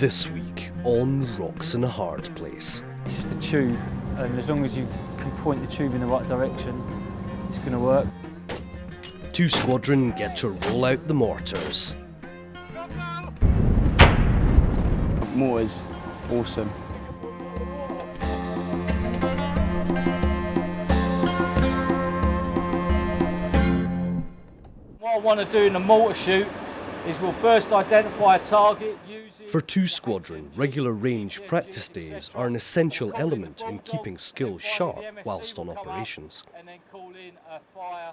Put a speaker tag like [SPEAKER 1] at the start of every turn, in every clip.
[SPEAKER 1] This week on Rocks in a Hard Place.
[SPEAKER 2] It's just a tube, and as long as you can point the tube in the right direction, it's going to work.
[SPEAKER 1] 2 Squadron get to roll out the mortars.
[SPEAKER 3] Mortars, awesome.
[SPEAKER 2] What I want to do in the mortar shoot is we'll first identify a target using...
[SPEAKER 1] For 2 Squadron, regular range practice days are an essential element in keeping skills sharp whilst on operations.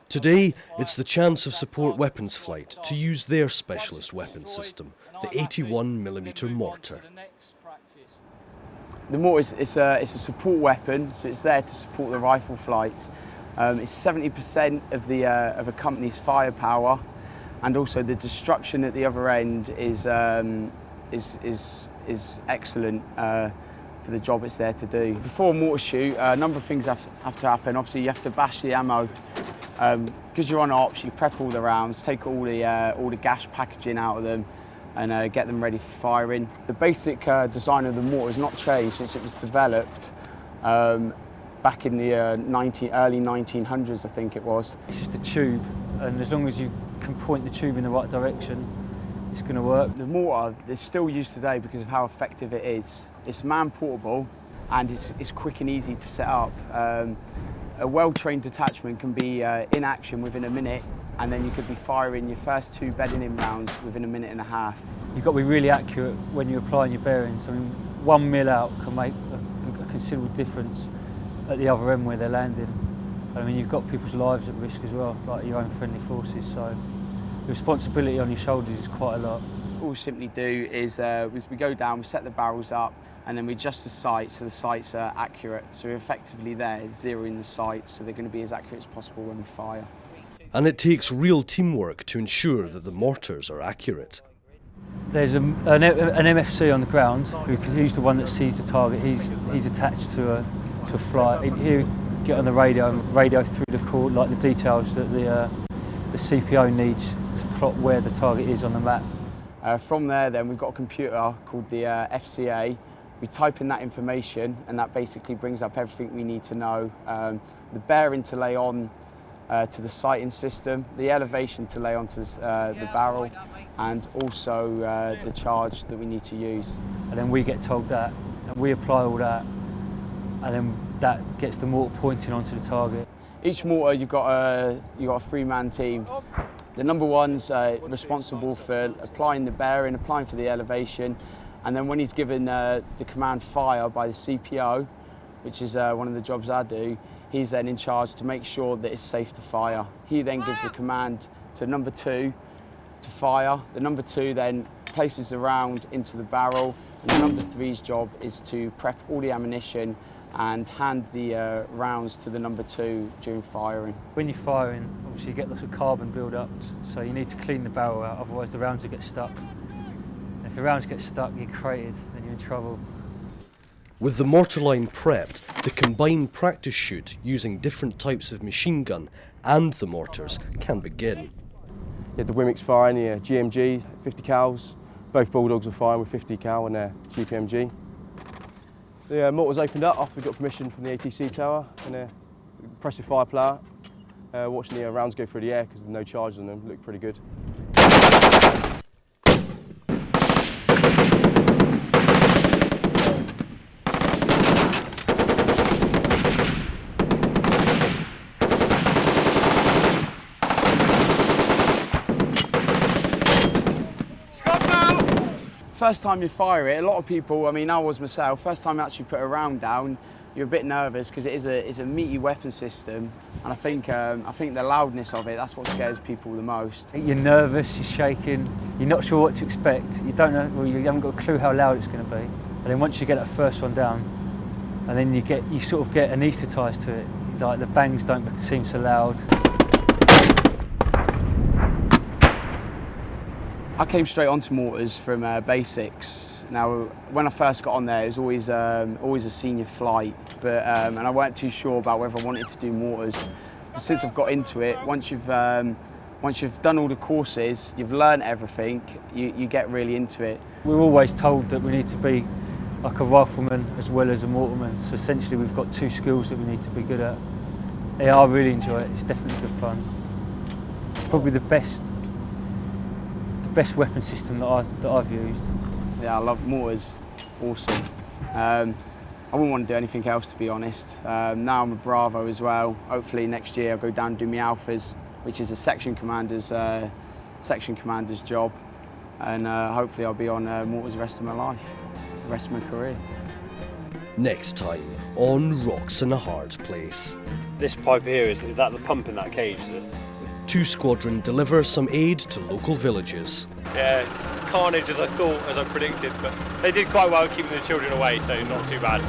[SPEAKER 1] Today, it's the chance of support weapons flight to use their specialist weapons system, the 81mm mortar.
[SPEAKER 3] The mortar is a support weapon, so it's there to support the rifle flights. It's 70% of a company's firepower, and also the destruction at the other end is excellent for the job it's there to do. Before a mortar shoot, a number of things have to happen. Obviously, you have to bash the ammo. Because you're on ops, you prep all the rounds, take all the gas packaging out of them, and get them ready for firing. The basic design of the mortar has not changed since it was developed back in the early 1900s, I think it was.
[SPEAKER 2] It's just a tube, and as long as you can point the tube in the right direction, it's going to work.
[SPEAKER 3] The mortar is still used today because of how effective it is. It's man-portable, and it's quick and easy to set up. A well-trained detachment can be in action within a minute, and then you could be firing your first 2 bedding in rounds within a minute and a half.
[SPEAKER 2] You've got to be really accurate when you're applying your bearings. I mean, 1 mil out can make a considerable difference at the other end where they're landing. I mean, you've got people's lives at risk as well, like your own friendly forces, so the responsibility on your shoulders is quite a lot.
[SPEAKER 3] All we simply do is we go down, we set the barrels up, and then we adjust the sights so the sights are accurate. So we're effectively there, zeroing the sights, so they're going to be as accurate as possible when we fire.
[SPEAKER 1] And it takes real teamwork to ensure that the mortars are accurate.
[SPEAKER 2] There's an MFC on the ground, who's the one that sees the target. He's attached to a flight. He'll get on the radio and radio through the call, like the details that the CPO needs to plot where the target is on the map.
[SPEAKER 3] From there then we've got a computer called the FCA. We type in that information, and that basically brings up everything we need to know. The bearing to lay on to the sighting system, the elevation to lay onto the barrel, and also the charge that we need to use.
[SPEAKER 2] And then we get told that, and we apply all that, and then that gets the mortar pointing onto the target.
[SPEAKER 3] Each mortar you've got a 3-man team. The number one's responsible for applying the bearing, applying for the elevation, and then when he's given the command fire by the CPO, which is one of the jobs I do, he's then in charge to make sure that it's safe to fire. He then gives the command to number 2 to fire. The number 2 then places the round into the barrel, and the number 3's job is to prep all the ammunition and hand the rounds to the number 2 during firing.
[SPEAKER 2] When you're firing, obviously you get lots of carbon build-ups, so you need to clean the barrel out, otherwise the rounds will get stuck. And if the rounds get stuck, you're crated, then you're in trouble.
[SPEAKER 1] With the mortar line prepped, the combined practice shoot using different types of machine gun and the mortars can begin.
[SPEAKER 4] You had the Wimix firing the GMG 50 cals. Both Bulldogs were firing with 50 cal and their GPMG. The mortars opened up after we got permission from the ATC tower, and impressive firepower. Watching the rounds go through the air because there's no charge on them looked pretty good.
[SPEAKER 3] First time you fire it, a lot of people, I mean I was myself, first time I actually put a round down, you're a bit nervous because it's a meaty weapon system, and I think the loudness of it, that's what scares people the most.
[SPEAKER 2] You're nervous, you're shaking, you're not sure what to expect, you don't know, well, you haven't got a clue how loud it's going to be. And then once you get that first one down, and then you sort of get anaesthetised to it, like the bangs don't seem so loud.
[SPEAKER 3] I came straight onto mortars from basics. Now, when I first got on there, it was always a senior flight, but and I weren't too sure about whether I wanted to do mortars. But since I've got into it, once you've once you've done all the courses, you've learned everything, you get really into it.
[SPEAKER 2] We're always told that we need to be like a rifleman as well as a mortarman, so essentially we've got two skills that we need to be good at. Yeah, I really enjoy it, it's definitely good fun. It's probably the best weapon system that I've used.
[SPEAKER 3] Yeah, I love mortars, awesome. I wouldn't want to do anything else, to be honest. Now I'm a Bravo as well. Hopefully next year I'll go down and do my alphas, which is a section commander's job, and hopefully I'll be on mortars the rest of my life, the rest of my career.
[SPEAKER 1] Next time on Rocks in a Hard Place.
[SPEAKER 5] This pipe here, is that the pump in that cage? Is it?
[SPEAKER 1] 2 Squadron deliver some aid to local villages.
[SPEAKER 5] Yeah, carnage as I thought, as I predicted, but they did quite well keeping the children away, so not too bad.